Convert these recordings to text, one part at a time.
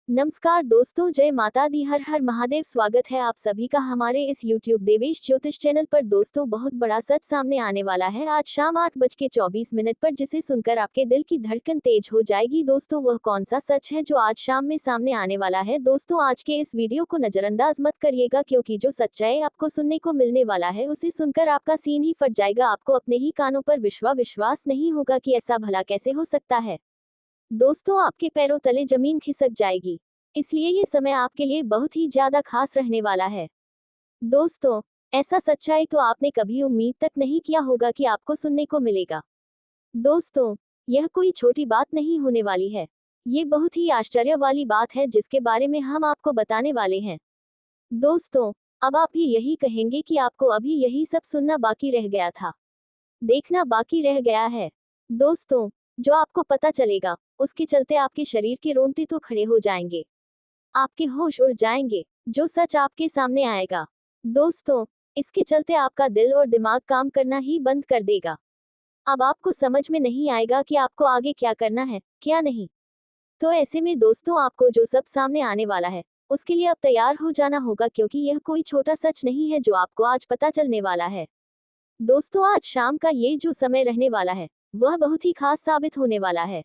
नमस्कार दोस्तों, जय माता दी, हर हर महादेव। स्वागत है आप सभी का हमारे इस YouTube देवेश ज्योतिष चैनल पर। दोस्तों, बहुत बड़ा सच सामने आने वाला है आज शाम 8:24 पर, जिसे सुनकर आपके दिल की धड़कन तेज हो जाएगी। दोस्तों, वह कौन सा सच है जो आज शाम में सामने आने वाला है? दोस्तों, आज के इस वीडियो को नजरअंदाज मत करिएगा, क्योंकि जो सच्चाई आपको सुनने को मिलने वाला है उसे सुनकर आपका सीन ही फट जाएगा। आपको अपने ही कानों पर विश्वास नहीं होगा कि ऐसा भला कैसे हो सकता है। दोस्तों, आपके पैरों तले जमीन खिसक जाएगी, इसलिए ये समय आपके लिए बहुत ही ज्यादा खास रहने वाला है। दोस्तों, ऐसा सच्चाई तो आपने कभी उम्मीद तक नहीं किया होगा कि आपको सुनने को मिलेगा। दोस्तों, यह कोई छोटी बात नहीं होने वाली है। ये बहुत ही आश्चर्य वाली बात है जिसके बारे में हम आपको बताने वाले हैं। दोस्तों, अब आप भी यही कहेंगे कि आपको अभी यही सब सुनना बाकी रह गया था, देखना बाकी रह गया है। दोस्तों, जो आपको पता चलेगा उसके चलते आपके शरीर के रोंगटे तो खड़े हो जाएंगे, आपके होश उड़ जाएंगे। जो सच आपके सामने आएगा, दोस्तों, इसके चलते आपका दिल और दिमाग काम करना ही बंद कर देगा। अब आपको समझ में नहीं आएगा कि आपको आगे क्या करना है, क्या नहीं। तो ऐसे में दोस्तों, आपको जो सब सामने आने वाला है उसके लिए अब तैयार हो जाना होगा, क्योंकि यह कोई छोटा सच नहीं है जो आपको आज पता चलने वाला है। दोस्तों, आज शाम का ये जो समय रहने वाला है वह बहुत ही खास साबित होने वाला है।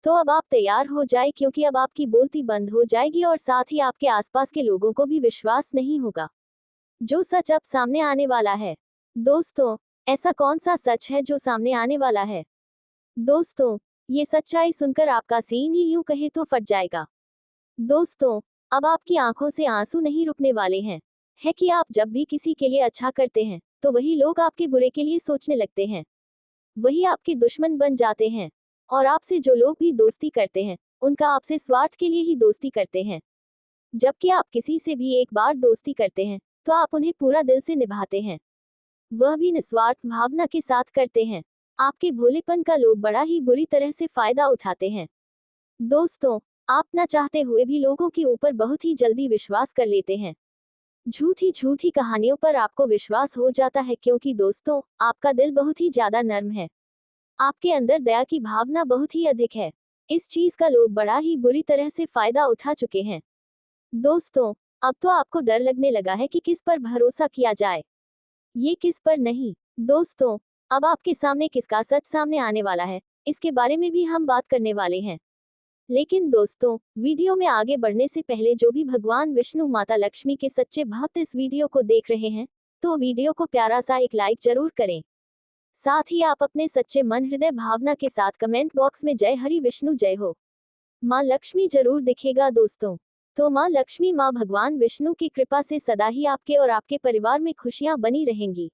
तो अब आप तैयार हो जाए, क्योंकि अब आपकी बोलती बंद हो जाएगी और साथ ही आपके आसपास के लोगों को भी विश्वास नहीं होगा जो सच अब सामने आने वाला है। दोस्तों, ऐसा कौन सा सच है जो सामने आने वाला है? दोस्तों, ये सच्चाई सुनकर आपका सीन ही यूं कहे तो फट जाएगा। दोस्तों, अब आपकी आंखों से आंसू नहीं रुकने वाले हैं। है कि आप जब भी किसी के लिए अच्छा करते हैं तो वही लोग आपके बुरे के लिए सोचने लगते हैं, वही आपके दुश्मन बन जाते हैं। और आपसे जो लोग भी दोस्ती करते हैं उनका आपसे स्वार्थ के लिए ही दोस्ती करते हैं। जबकि आप किसी से भी एक बार दोस्ती करते हैं तो आप उन्हें पूरा दिल से निभाते हैं, वह भी निस्वार्थ भावना के साथ करते हैं। आपके भोलेपन का लोग बड़ा ही बुरी तरह से फायदा उठाते हैं। दोस्तों, आप ना चाहते हुए भी लोगों के ऊपर बहुत ही जल्दी विश्वास कर लेते हैं। झूठी झूठी कहानियों पर आपको विश्वास हो जाता है, क्योंकि दोस्तों, आपका दिल बहुत ही ज्यादा नर्म है, आपके अंदर दया की भावना बहुत ही अधिक है। इस चीज का लोग बड़ा ही बुरी तरह से फायदा उठा चुके हैं। दोस्तों, अब तो आपको डर लगने लगा है कि किस पर भरोसा किया जाए, ये किस पर नहीं। दोस्तों, अब आपके सामने किसका सच सामने आने वाला है इसके बारे में भी हम बात करने वाले हैं। लेकिन दोस्तों, वीडियो में आगे बढ़ने से पहले जो भी भगवान विष्णु माता लक्ष्मी के सच्चे भक्त इस वीडियो को देख रहे हैं तो वीडियो को प्यारा सा एक लाइक जरूर करें। साथ ही आप अपने सच्चे मन हृदय भावना के साथ कमेंट बॉक्स में जय हरि विष्णु जय हो माँ लक्ष्मी जरूर दिखेगा। दोस्तों, तो माँ लक्ष्मी, माँ भगवान विष्णु की कृपा से सदा ही आपके और आपके परिवार में खुशियां बनी रहेंगी।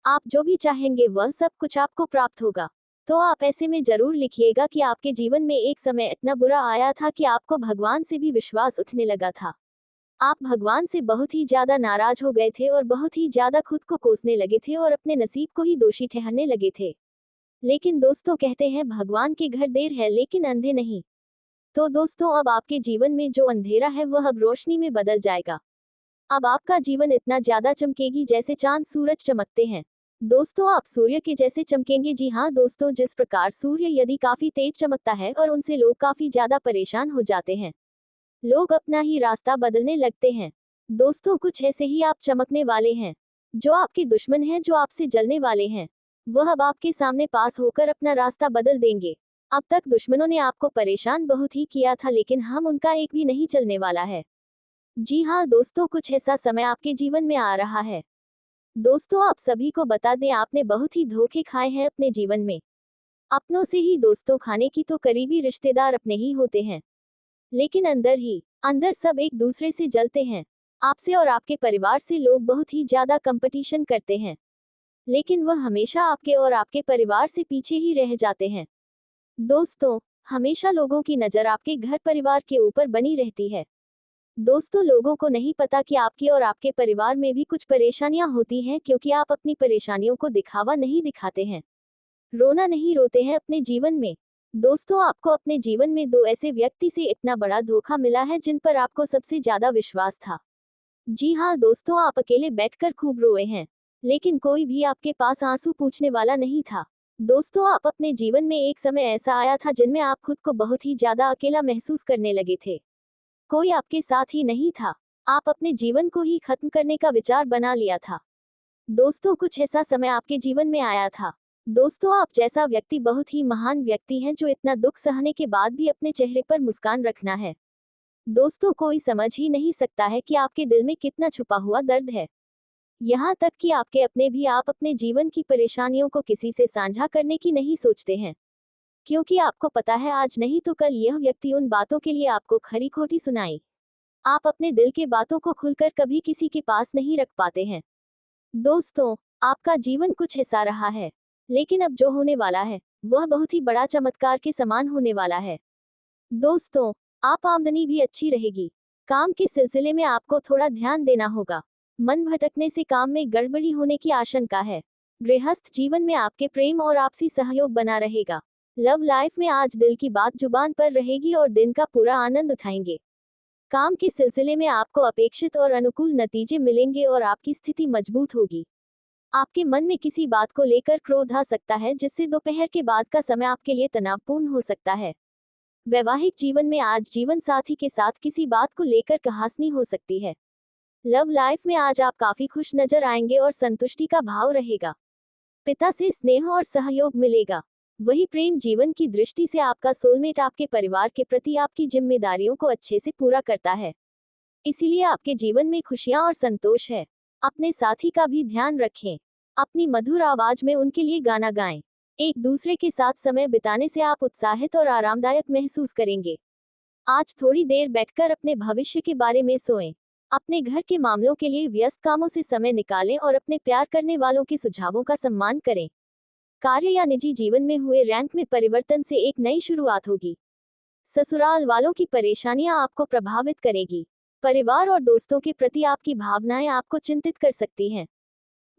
आप जो भी चाहेंगे वह सब कुछ आपको प्राप्त होगा। तो आप ऐसे में जरूर लिखिएगा कि आपके जीवन में एक समय इतना बुरा आया था कि आपको भगवान से भी विश्वास उठने लगा था। आप भगवान से बहुत ही ज्यादा नाराज हो गए थे और बहुत ही ज्यादा खुद को कोसने लगे थे और अपने नसीब को ही दोषी ठहरने लगे थे। लेकिन दोस्तों, कहते हैं भगवान के घर देर है लेकिन अंधे नहीं। तो दोस्तों, अब आपके जीवन में जो अंधेरा है वह अब रोशनी में बदल जाएगा। अब आपका जीवन इतना ज्यादा चमकेगी जैसे चांद सूरज चमकते हैं। दोस्तों, आप सूर्य के जैसे चमकेंगे। जी हाँ दोस्तों, जिस प्रकार सूर्य यदि काफी तेज चमकता है और उनसे लोग काफी ज्यादा परेशान हो जाते हैं, लोग अपना ही रास्ता बदलने लगते हैं। दोस्तों, कुछ ऐसे ही आप चमकने वाले हैं। जो आपके दुश्मन हैं, जो आपसे जलने वाले हैं, वह अब आपके सामने पास होकर अपना रास्ता बदल देंगे। अब तक दुश्मनों ने आपको परेशान बहुत ही किया था, लेकिन हम उनका एक भी नहीं चलने वाला है। जी हाँ दोस्तों, कुछ ऐसा समय आपके जीवन में आ रहा है। दोस्तों, आप सभी को बता दें, आपने बहुत ही धोखे खाए हैं अपने जीवन में। अपनों से ही दोस्तों खाने की तो करीबी रिश्तेदार अपने ही होते हैं, लेकिन अंदर ही अंदर सब एक दूसरे से जलते हैं। आपसे और आपके परिवार से लोग बहुत ही ज्यादा कंपटीशन करते हैं, लेकिन वह हमेशा आपके और आपके परिवार से पीछे ही रह जाते हैं। दोस्तों, हमेशा लोगों की नजर आपके घर परिवार के ऊपर बनी रहती है। दोस्तों, लोगों को नहीं पता कि आपके और आपके परिवार में भी कुछ परेशानियां होती हैं, क्योंकि आप अपनी परेशानियों को दिखावा नहीं दिखाते हैं, रोना नहीं रोते हैं अपने जीवन में। दोस्तों, आपको अपने जीवन में दो ऐसे व्यक्ति से इतना बड़ा धोखा मिला है जिन पर आपको सबसे ज्यादा विश्वास था। जी हाँ दोस्तों, आप अकेले बैठकर खूब रोए हैं, लेकिन कोई भी आपके पास आंसू पूछने वाला नहीं था। दोस्तों, आप अपने जीवन में एक समय ऐसा आया था जिनमें आप खुद को बहुत ही ज्यादा अकेला महसूस करने लगे थे। कोई आपके साथ ही नहीं था। आप अपने जीवन को ही खत्म करने का विचार बना लिया था। दोस्तों, कुछ ऐसा समय आपके जीवन में आया था। दोस्तों, आप जैसा व्यक्ति बहुत ही महान व्यक्ति हैं जो इतना दुख सहने के बाद भी अपने चेहरे पर मुस्कान रखना है। दोस्तों, कोई समझ ही नहीं सकता है कि आपके दिल में कितना छुपा हुआ दर्द है। यहाँ तक कि आपके अपने भी आप अपने जीवन की परेशानियों को किसी से साझा करने की नहीं सोचते हैं, क्योंकि आपको पता है आज नहीं तो कल यह व्यक्ति उन बातों के लिए आपको खरी खोटी सुनाई। आप अपने दिल के बातों को खुलकर कभी किसी के पास नहीं रख पाते हैं। दोस्तों, आपका जीवन कुछ ऐसा रहा है, लेकिन अब जो होने वाला है वह बहुत ही बड़ा चमत्कार के समान होने वाला है। दोस्तों, आप आमदनी भी अच्छी रहेगी। काम के सिलसिले में आपको थोड़ा ध्यान देना होगा। मन भटकने से काम में गड़बड़ी होने की आशंका है। गृहस्थ जीवन में आपके प्रेम और आपसी सहयोग बना रहेगा। लव लाइफ में आज दिल की बात जुबान पर रहेगी और दिन का पूरा आनंद उठाएंगे। काम के सिलसिले में आपको अपेक्षित और अनुकूल नतीजे मिलेंगे और आपकी स्थिति मजबूत होगी। आपके मन में किसी बात को लेकर क्रोध आ सकता है, जिससे दोपहर के बाद का समय आपके लिए तनावपूर्ण हो सकता है। वैवाहिक जीवन में आज जीवन साथी के साथ किसी बात को लेकर कहासुनी हो सकती है। लव लाइफ में आज आप काफी खुश नजर आएंगे और संतुष्टि का भाव रहेगा। पिता से स्नेह और सहयोग मिलेगा। वही प्रेम जीवन की दृष्टि से आपका सोलमेट आपके परिवार के प्रति आपकी जिम्मेदारियों को अच्छे से पूरा करता है, इसीलिए आपके जीवन में खुशियां और संतोष है। अपने साथी का भी ध्यान रखें। अपनी मधुर आवाज में उनके लिए गाना गाएं। एक दूसरे के साथ समय बिताने से आप उत्साहित और आरामदायक महसूस करेंगे। आज थोड़ी देर बैठकर अपने भविष्य के बारे में सोएं। अपने घर के मामलों के लिए व्यस्त कामों से समय निकालें और अपने प्यार करने वालों के सुझावों का सम्मान करें। कार्य या निजी जीवन में हुए रैंक में परिवर्तन से एक नई शुरुआत होगी। ससुराल वालों की परेशानियां आपको प्रभावित करेगी। परिवार और दोस्तों के प्रति आपकी भावनाएं आपको चिंतित कर सकती हैं।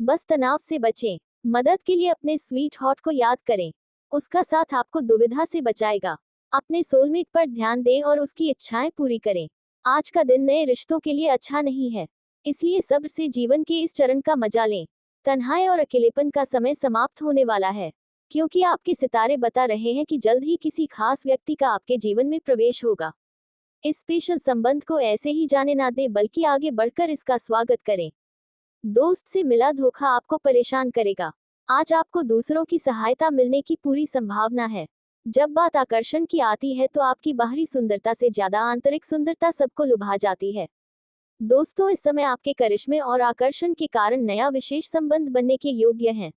बस तनाव से बचें। मदद के लिए अपने स्वीट हॉट को याद करें। उसका साथ आपको दुविधा से बचाएगा। अपने सोलमेट पर ध्यान दें और उसकी इच्छाएं पूरी करें। आज का दिन नए रिश्तों के लिए अच्छा नहीं है, इसलिए सब्र से जीवन के इस चरण का मजा लें। तन्हाई और अकेलेपन का समय समाप्त होने वाला है, क्योंकि आपके सितारे बता रहे हैं कि जल्द ही किसी खास व्यक्ति का आपके जीवन में प्रवेश होगा। इस स्पेशल संबंध को ऐसे ही जाने ना दें, बल्कि आगे बढ़कर इसका स्वागत करें। दोस्त से मिला धोखा आपको परेशान करेगा। आज आपको दूसरों की सहायता मिलने की पूरी संभावना है। जब बात आकर्षण की आती है तो आपकी बाहरी सुंदरता से ज्यादा आंतरिक सुंदरता सबको लुभा जाती है। दोस्तों, इस समय आपके करिश्मे और आकर्षण के कारण नया विशेष संबंध बनने के योग्य हैं।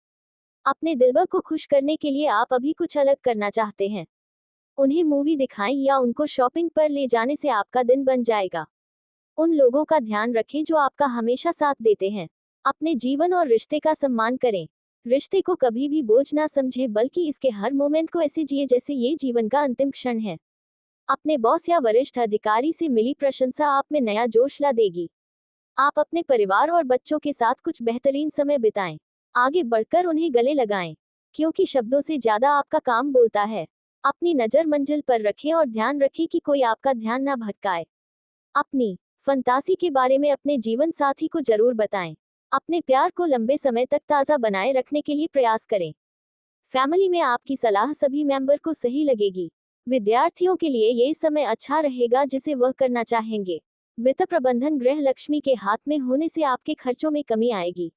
अपने दिलबर को खुश करने के लिए आप अभी कुछ अलग करना चाहते हैं। उन्हें मूवी दिखाएं या उनको शॉपिंग पर ले जाने से आपका दिन बन जाएगा। उन लोगों का ध्यान रखें जो आपका हमेशा साथ देते हैं। अपने जीवन और रिश्ते का सम्मान करें। रिश्ते को कभी भी बोझ ना समझें, बल्कि इसके हर मोमेंट को ऐसे जिए जैसे ये जीवन का अंतिम क्षण है। अपने बॉस या वरिष्ठ अधिकारी से मिली प्रशंसा आप में नया जोश ला देगी। आप अपने परिवार और बच्चों के साथ कुछ बेहतरीन समय बिताएं। आगे बढ़कर उन्हें गले लगाएं, क्योंकि शब्दों से ज्यादा आपका काम बोलता है। अपनी नजर मंजिल पर रखें और ध्यान रखें कि कोई आपका ध्यान ना भटकाए। अपनी फंतासी के बारे में अपने जीवन साथी को जरूर बताएं। अपने प्यार को लंबे समय तक ताज़ा बनाए रखने के लिए प्रयास करें। फैमिली में आपकी सलाह सभी मेंबर को सही लगेगी। विद्यार्थियों के लिए ये समय अच्छा रहेगा जिसे वह करना चाहेंगे। वित्त प्रबंधन ग्रह लक्ष्मी के हाथ में होने से आपके खर्चों में कमी आएगी।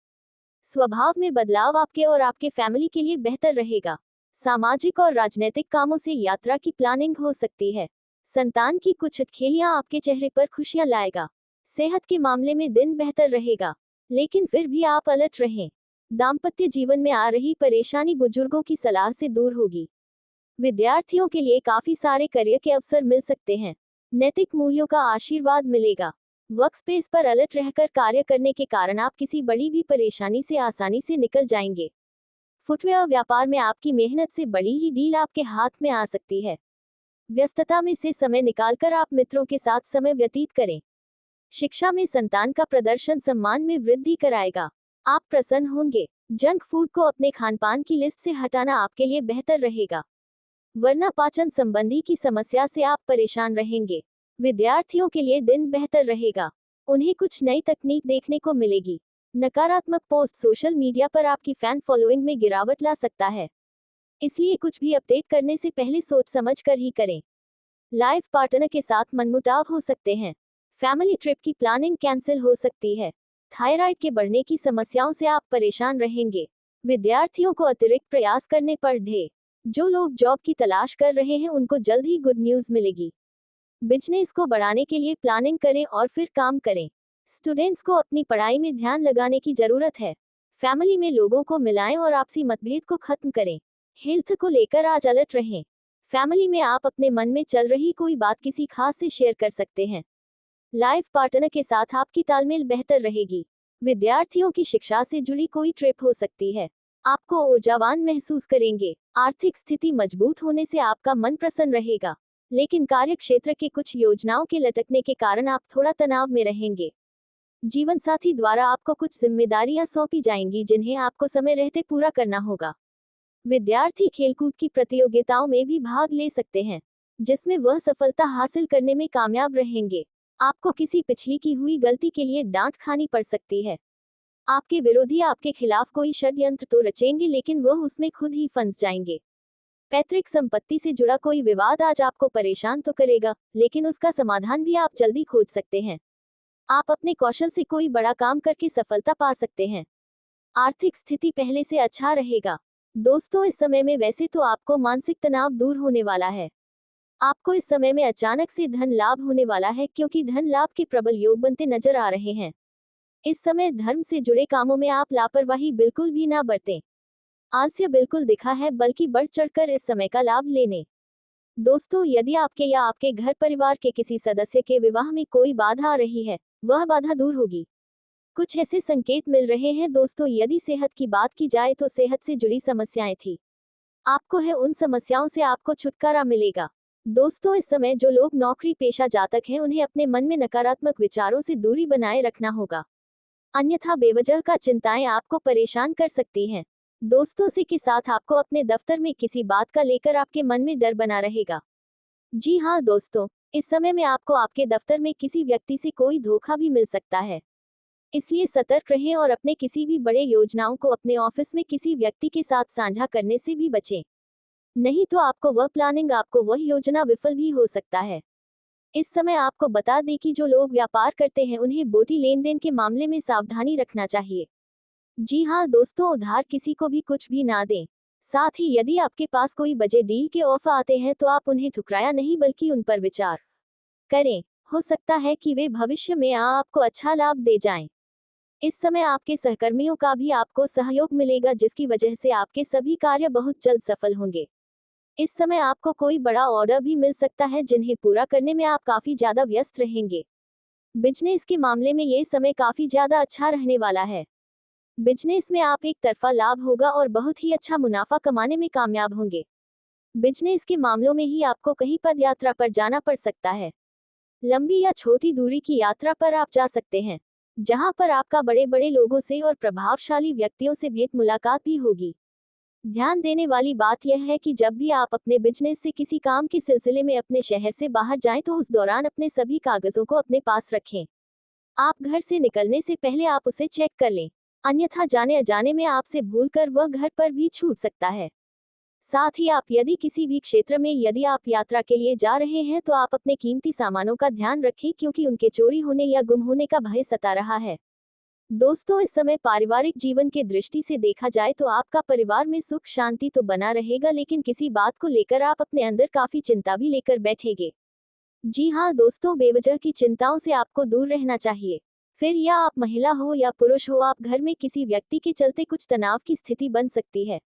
स्वभाव में बदलाव आपके और आपके फैमिली के लिए बेहतर रहेगा। सामाजिक और राजनीतिक कामों से यात्रा की प्लानिंग हो सकती है। संतान की कुछ अटखेलियां आपके चेहरे पर खुशियां लाएगा। सेहत के मामले में दिन बेहतर रहेगा, लेकिन फिर भी आप अलर्ट रहें। दाम्पत्य जीवन में आ रही परेशानी बुजुर्गों की सलाह से दूर होगी। विद्यार्थियों के लिए काफी सारे करियर के अवसर मिल सकते हैं। नैतिक मूल्यों का आशीर्वाद मिलेगा। वर्क स्पेस पर अलर्ट रहकर कार्य करने के कारण आप किसी बड़ी भी परेशानी से आसानी से निकल जाएंगे। फुटवेयर व्यापार में आपकी मेहनत से बड़ी ही डील आपके हाथ में आ सकती है। व्यस्तता में से समय निकालकर आप मित्रों के साथ समय व्यतीत करें। शिक्षा में संतान का प्रदर्शन सम्मान में वृद्धि कराएगा। आप प्रसन्न होंगे। जंक फूड को अपने खानपान की लिस्ट से हटाना आपके लिए बेहतर रहेगा, वरना पाचन संबंधी की समस्या से आप परेशान रहेंगे। विद्यार्थियों के लिए दिन बेहतर रहेगा। उन्हें कुछ नई तकनीक देखने को मिलेगी। नकारात्मक पोस्ट सोशल मीडिया पर आपकी फैन फॉलोइंग में गिरावट ला सकता है, इसलिए कुछ भी अपडेट करने से पहले सोच समझ कर ही करें। लाइफ पार्टनर के साथ मनमुटाव हो सकते हैं। फैमिली ट्रिप की प्लानिंग कैंसिल हो सकती है। थायराइड के बढ़ने की समस्याओं से आप परेशान रहेंगे। विद्यार्थियों को अतिरिक्त प्रयास करने पड़े। जो लोग जॉब की तलाश कर रहे हैं उनको जल्द ही गुड न्यूज़ मिलेगी। बिजनेस को बढ़ाने के लिए प्लानिंग करें और फिर काम करें। स्टूडेंट्स को अपनी पढ़ाई में ध्यान लगाने की जरूरत है। फैमिली में लोगों को मिलाएं और आपसी मतभेद को खत्म करें। हेल्थ को लेकर आज अलर्ट रहें। फैमिली में आप अपने मन में चल रही कोई बात किसी खास से शेयर कर सकते हैं। लाइफ पार्टनर के साथ आपकी तालमेल बेहतर रहेगी। विद्यार्थियों की शिक्षा से जुड़ी कोई ट्रिप हो सकती है। आपको ऊर्जावान महसूस करेंगे। आर्थिक स्थिति मजबूत होने से आपका मन प्रसन्न रहेगा, लेकिन कार्य क्षेत्र के कुछ योजनाओं के लटकने के कारण आप थोड़ा तनाव में रहेंगे। जीवन साथी द्वारा आपको कुछ जिम्मेदारियां सौंपी जाएंगी जिन्हें आपको समय रहते पूरा करना होगा। विद्यार्थी खेलकूद की प्रतियोगिताओं में भी भाग ले सकते हैं, जिसमें वह सफलता हासिल करने में कामयाब रहेंगे। आपको किसी पिछली की हुई गलती के लिए डांट खानी पड़ सकती है। आपके विरोधी आपके खिलाफ कोई षड्यंत्र तो रचेंगे, लेकिन वह उसमें खुद ही फंस जाएंगे। पैतृक संपत्ति से जुड़ा कोई विवाद आज आपको परेशान तो करेगा, लेकिन उसका समाधान भी आप जल्दी खोज सकते हैं। आप अपने कौशल से कोई बड़ा काम करके सफलता पा सकते हैं। आर्थिक स्थिति पहले से अच्छा रहेगा। दोस्तों, इस समय में वैसे तो आपको मानसिक तनाव दूर होने वाला है। आपको इस समय में अचानक से धन लाभ होने वाला है, क्योंकि धन लाभ के प्रबल योग बनते नजर आ रहे हैं। इस समय धर्म से जुड़े कामों में आप लापरवाही बिल्कुल भी ना बरतें। आलस्य बिल्कुल दिखा है, बल्कि बढ़ चढ़कर इस समय का लाभ लेने। दोस्तों, यदि आपके या आपके घर परिवार के किसी सदस्य के विवाह में कोई बाधा आ रही है, वह बाधा दूर होगी। कुछ ऐसे संकेत मिल रहे हैं दोस्तों। यदि सेहत की बात की जाए तो सेहत से जुड़ी समस्याएं थी, आपको है उन समस्याओं से आपको छुटकारा मिलेगा। दोस्तों, इस समय जो लोग नौकरी पेशा जातक हैं उन्हें अपने मन में नकारात्मक विचारों से दूरी बनाए रखना होगा, अन्यथा बेवजह का चिंताएं आपको परेशान कर सकती हैं। दोस्तों से के साथ आपको अपने दफ्तर में किसी बात का लेकर आपके मन में डर बना रहेगा। जी हाँ दोस्तों, इस समय में आपको आपके दफ्तर में किसी व्यक्ति से कोई धोखा भी मिल सकता है, इसलिए सतर्क रहें और अपने किसी भी बड़े योजनाओं को अपने ऑफिस में किसी व्यक्ति के साथ साझा करने से भी बचें, नहीं तो आपको वह योजना विफल भी हो सकता है। इस समय आपको बता दें कि जो लोग व्यापार करते हैं उन्हें बोटी लेन देन के मामले में सावधानी रखना चाहिए। जी हाँ दोस्तों, उधार किसी को भी कुछ भी ना दें। साथ ही यदि आपके पास कोई बजे डील के ऑफर आते हैं तो आप उन्हें ठुकराया नहीं बल्कि उन पर विचार करें। हो सकता है कि वे भविष्य में आपको अच्छा लाभ दे जाएं। इस समय आपके सहकर्मियों का भी आपको सहयोग मिलेगा, जिसकी वजह से आपके सभी कार्य बहुत जल्द सफल होंगे। इस समय आपको कोई बड़ा ऑर्डर भी मिल सकता है, जिन्हें पूरा करने में आप काफी ज्यादा व्यस्त रहेंगे। बिजनेस के मामले में ये समय काफी ज्यादा अच्छा रहने वाला है। बिजनेस में आप एक तरफा लाभ होगा और बहुत ही अच्छा मुनाफा कमाने में कामयाब होंगे। बिजनेस के मामलों में ही आपको कहीं पद यात्रा पर जाना पड़ सकता है। लंबी या छोटी दूरी की यात्रा पर आप जा सकते हैं, जहां पर आपका बड़े बड़े लोगों से और प्रभावशाली व्यक्तियों से भेंट मुलाकात भी होगी। ध्यान देने वाली बात यह है कि जब भी आप अपने बिजनेस से किसी काम के सिलसिले में अपने शहर से बाहर जाएं तो उस दौरान अपने सभी कागजों को अपने पास रखें। आप घर से निकलने से पहले आप उसे चेक कर लें, अन्यथा जाने अजाने में आपसे भूलकर वह घर पर भी छूट सकता है। साथ ही आप यदि किसी भी क्षेत्र में यदि आप यात्रा के लिए जा रहे हैं तो आप अपने कीमती सामानों का ध्यान रखें, क्योंकि उनके चोरी होने या गुम होने का भय सता रहा है। दोस्तों, इस समय पारिवारिक जीवन के दृष्टि से देखा जाए तो आपका परिवार में सुख शांति तो बना रहेगा, लेकिन किसी बात को लेकर आप अपने अंदर काफी चिंता भी लेकर बैठेंगे। जी हाँ दोस्तों, बेवजह की चिंताओं से आपको दूर रहना चाहिए। फिर या आप महिला हो या पुरुष हो, आप घर में किसी व्यक्ति के चलते कुछ तनाव की स्थिति बन सकती है,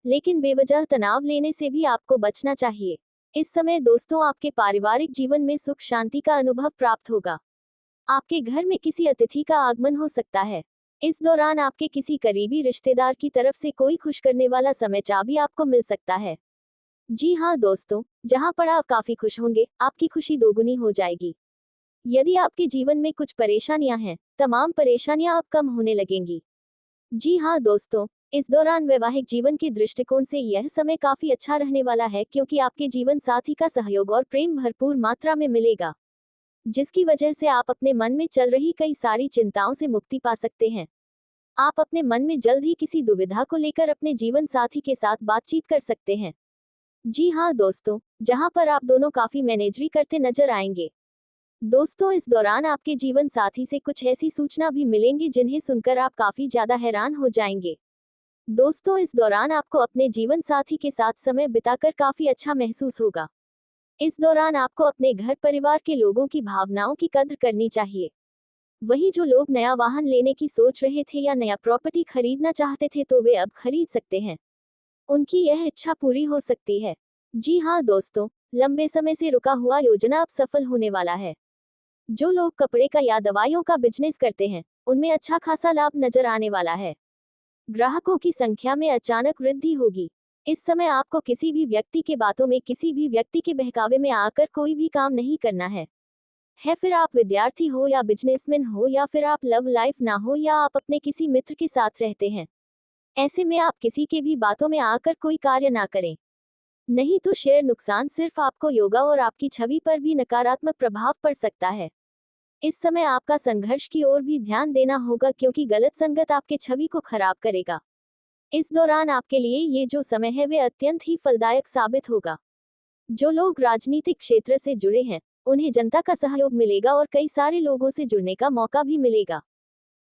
लेकिन बेवजह तनाव लेने से भी आपको बचना चाहिए। इस समय दोस्तों, आपके पारिवारिक जीवन में सुख शांति का अनुभव प्राप्त होगा। आपके घर में किसी अतिथि का आगमन हो सकता है। इस दौरान आपके किसी करीबी रिश्तेदार की तरफ से कोई खुश करने वाला समाचार भी आपको मिल सकता है। जी हाँ दोस्तों, जहाँ पर आप काफी खुश होंगे, आपकी खुशी दोगुनी हो जाएगी। यदि आपके जीवन में कुछ परेशानियां हैं, तमाम परेशानियां अब कम होने लगेंगी। जी हाँ दोस्तों, इस दौरान वैवाहिक जीवन के दृष्टिकोण से यह समय काफी अच्छा रहने वाला है, क्योंकि आपके जीवन साथी का सहयोग और प्रेम भरपूर मात्रा में मिलेगा, जिसकी वजह से आप अपने मन में चल रही कई सारी चिंताओं से मुक्ति पा सकते हैं। आप अपने मन में जल्द ही किसी दुविधा को लेकर अपने जीवन साथी के साथ बातचीत कर सकते हैं। जी हाँ दोस्तों, जहां पर आप दोनों काफी मैनेजरी करते नजर आएंगे। दोस्तों, इस दौरान आपके जीवन साथी से कुछ ऐसी सूचना भी मिलेंगी जिन्हें सुनकर आप काफी ज्यादा हैरान हो जाएंगे। दोस्तों, इस दौरान आपको अपने जीवन साथी के साथ समय बिताकर काफी अच्छा महसूस होगा। इस दौरान आपको अपने घर परिवार के लोगों की भावनाओं की कद्र करनी चाहिए। वहीं जो लोग नया वाहन लेने की सोच रहे थे या नया प्रॉपर्टी खरीदना चाहते थे तो वे अब खरीद सकते हैं। उनकी यह इच्छा पूरी हो सकती है। जी हाँ दोस्तों, लंबे समय से रुका हुआ योजना अब सफल होने वाला है। जो लोग कपड़े का या दवाइयों का बिजनेस करते हैं, उनमें अच्छा खासा लाभ नजर आने वाला है। ग्राहकों की संख्या में अचानक वृद्धि होगी। इस समय आपको किसी भी व्यक्ति के बातों में, किसी भी व्यक्ति के बहकावे में आकर कोई भी काम नहीं करना है। फिर आप विद्यार्थी हो या बिजनेसमैन हो या फिर आप लव लाइफ ना हो या आप अपने किसी मित्र के साथ रहते हैं, ऐसे में आप किसी के भी बातों में आकर कोई कार्य ना करें। नहीं तो शेयर नुकसान सिर्फ आपको योगा और आपकी छवि पर भी नकारात्मक प्रभाव पड़ सकता है। इस समय आपका संघर्ष की ओर भी ध्यान देना होगा क्योंकि गलत संगत आपके छवि को खराब करेगा। इस दौरान आपके लिए ये जो समय है वे अत्यंत ही फलदायक साबित होगा। जो लोग राजनीतिक क्षेत्र से जुड़े हैं, उन्हें जनता का सहयोग मिलेगा और कई सारे लोगों से जुड़ने का मौका भी मिलेगा।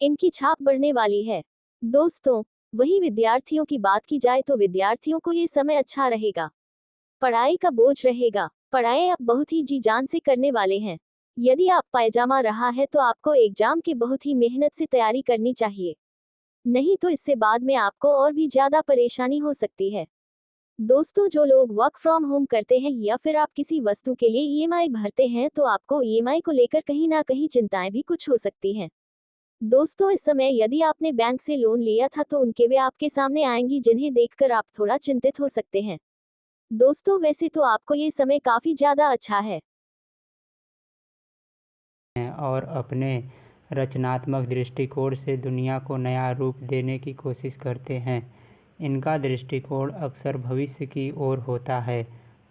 इनकी छाप बढ़ने वाली है। दोस्तों, वहीं विद्यार्थियों की बात की जाए तो विद्यार्थियों को ये समय अच्छा रहेगा। पढ़ाई का बोझ रहेगा। पढ़ाई आप बहुत ही जी जान से करने वाले हैं। यदि आप पायजामा रहा है तो आपको एग्जाम की बहुत ही मेहनत से तैयारी करनी चाहिए। नहीं तो इससे बाद में आपको और भी ज्यादा परेशानी हो सकती है। दोस्तों, जो लोग वर्क फ्रॉम होम करते हैं या फिर आप किसी वस्तु के लिए ईएमआई भरते हैं तो आपको ईएमआई को लेकर कहीं ना कहीं चिंताएं भी कुछ हो सकती हैं। दोस्तों, इस समय यदि आपने बैंक से लोन लिया था तो उनके वे आपके सामने आएंगी जिन्हें देखकर आप थोड़ा चिंतित हो सकते हैं। दोस्तों, वैसे तो आपको ये समय काफी ज्यादा अच्छा है और अपने रचनात्मक दृष्टिकोण से दुनिया को नया रूप देने की कोशिश करते हैं। इनका दृष्टिकोण अक्सर भविष्य की ओर होता है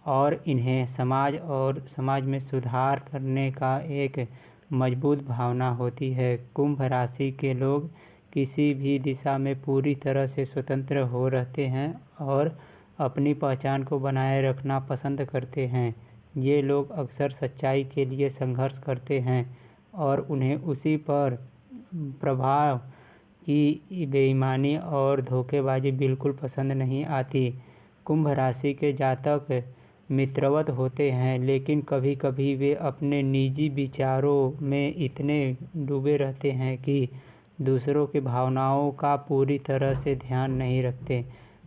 और इन्हें समाज में सुधार करने का एक मजबूत भावना होती है। कुंभ राशि के लोग किसी भी दिशा में पूरी तरह से स्वतंत्र हो रहते हैं और अपनी पहचान को बनाए रखना पसंद करते हैं। ये लोग अक्सर सच्चाई के लिए संघर्ष करते हैं और उन्हें उसी पर प्रभाव की बेईमानी और धोखेबाजी बिल्कुल पसंद नहीं आती। कुंभ राशि के जातक मित्रवत होते हैं, लेकिन कभी कभी वे अपने निजी विचारों में इतने डूबे रहते हैं कि दूसरों की भावनाओं का पूरी तरह से ध्यान नहीं रखते।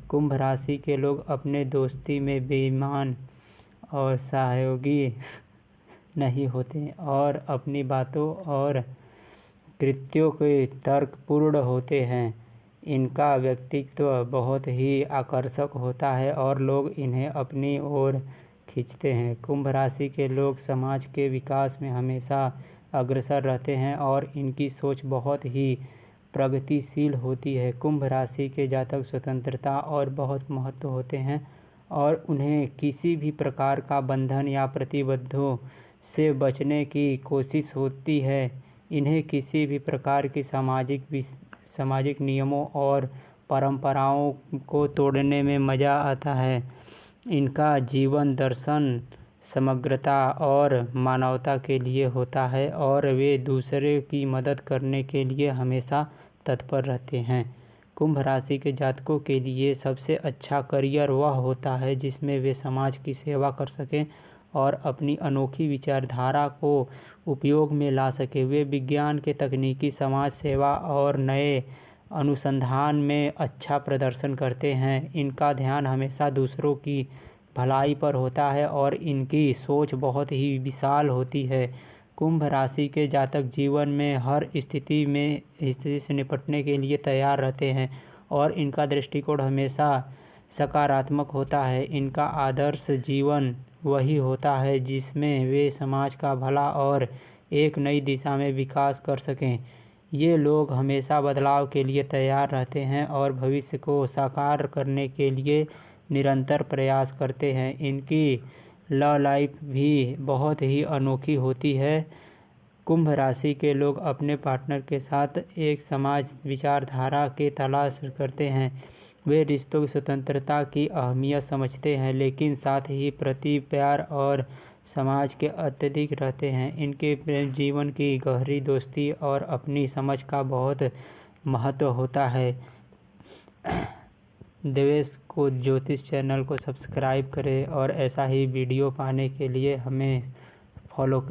कुंभ राशि के लोग अपने दोस्ती में बेईमान और सहयोगी नहीं होते और अपनी बातों और कृत्यों के तर्कपूर्ण होते हैं। इनका व्यक्तित्व बहुत ही आकर्षक होता है और लोग इन्हें अपनी ओर खींचते हैं। कुंभ राशि के लोग समाज के विकास में हमेशा अग्रसर रहते हैं और इनकी सोच बहुत ही प्रगतिशील होती है। कुंभ राशि के जातक स्वतंत्रता और बहुत महत्व होते हैं और उन्हें किसी भी प्रकार का बंधन या प्रतिबद्धों से बचने की कोशिश होती है। इन्हें किसी भी प्रकार की सामाजिक नियमों और परंपराओं को तोड़ने में मज़ा आता है। इनका जीवन दर्शन समग्रता और मानवता के लिए होता है और वे दूसरे की मदद करने के लिए हमेशा तत्पर रहते हैं। कुंभ राशि के जातकों के लिए सबसे अच्छा करियर वह होता है जिसमें वे समाज की सेवा कर सकें और अपनी अनोखी विचारधारा को उपयोग में ला सके। वे विज्ञान के तकनीकी, समाज सेवा और नए अनुसंधान में अच्छा प्रदर्शन करते हैं। इनका ध्यान हमेशा दूसरों की भलाई पर होता है और इनकी सोच बहुत ही विशाल होती है। कुंभ राशि के जातक जीवन में हर स्थिति से निपटने के लिए तैयार रहते हैं और इनका दृष्टिकोण हमेशा सकारात्मक होता है। इनका आदर्श जीवन वही होता है जिसमें वे समाज का भला और एक नई दिशा में विकास कर सकें। ये लोग हमेशा बदलाव के लिए तैयार रहते हैं और भविष्य को साकार करने के लिए निरंतर प्रयास करते हैं। इनकी लव लाइफ भी बहुत ही अनोखी होती है। कुंभ राशि के लोग अपने पार्टनर के साथ एक समाज विचारधारा के तलाश करते हैं। वे रिश्तों की स्वतंत्रता की अहमियत समझते हैं, लेकिन साथ ही प्रति प्यार और समाज के अत्यधिक रहते हैं। इनके प्रेम जीवन की गहरी दोस्ती और अपनी समझ का बहुत महत्व होता है। देवेश को ज्योतिष चैनल को सब्सक्राइब करें और ऐसा ही वीडियो पाने के लिए हमें फॉलो करें।